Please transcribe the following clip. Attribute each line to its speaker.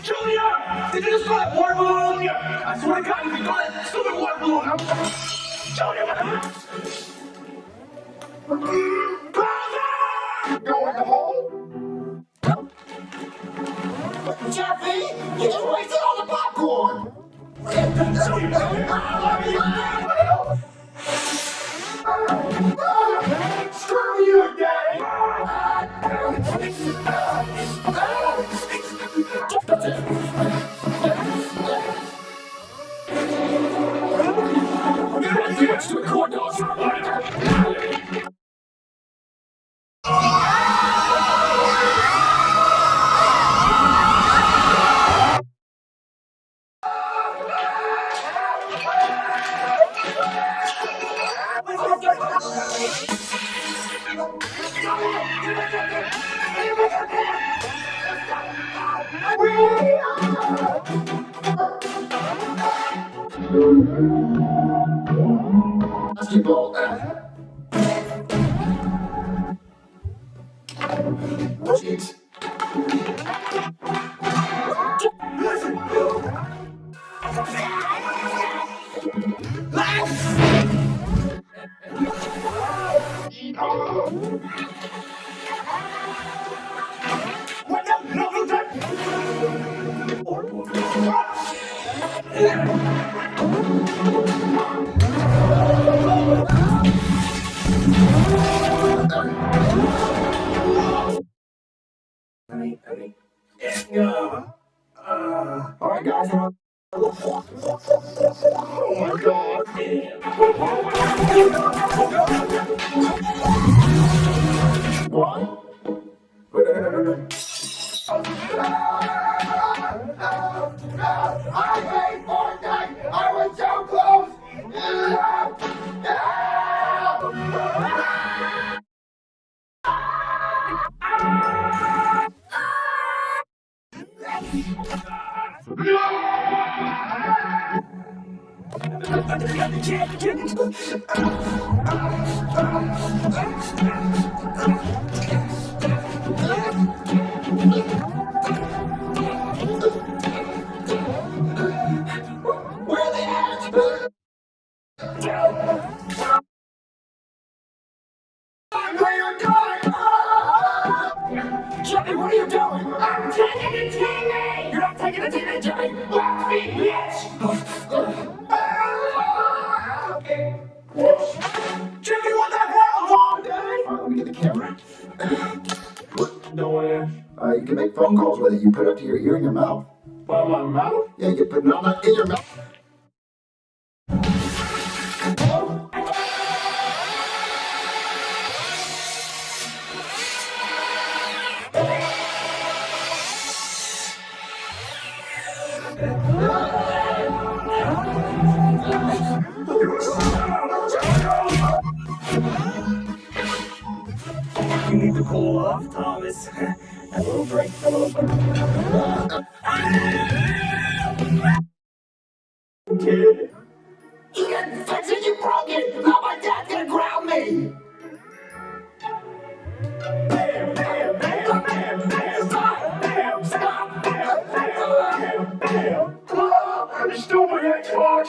Speaker 1: Junior! Did you just throw that water balloon on here? I swear to God, if you throw that stupid water balloon, I'm... Junior, what the... Brother! Go in the hole? Jeffy, you just wasted all the popcorn! Screw you, Daddy! To a corn dog. Basketball. Cheats. What? No, all right, guys. Oh my God. What? I hate Fortnite! I was so close! Where are they at? Where are you going? Jimmy, what are you doing? I'm taking the TV! You're not taking the TV, Jimmy! Let me, bitch! Jimmy, what the hell? Oh, Daddy! Let me get the camera. You can make phone calls with it. You put it up to your ear and your mouth. Put it on my mouth? Yeah, you put it on in your mouth. You need to cool off, Thomas. A little break, a little break. Kid? You didn't fix it, you broke it! Now my dad's gonna ground me! Bam, bam, bam, bam, bam, stop, bam, stop, bam, bam, bam, bam. Oh, stupid Xbox!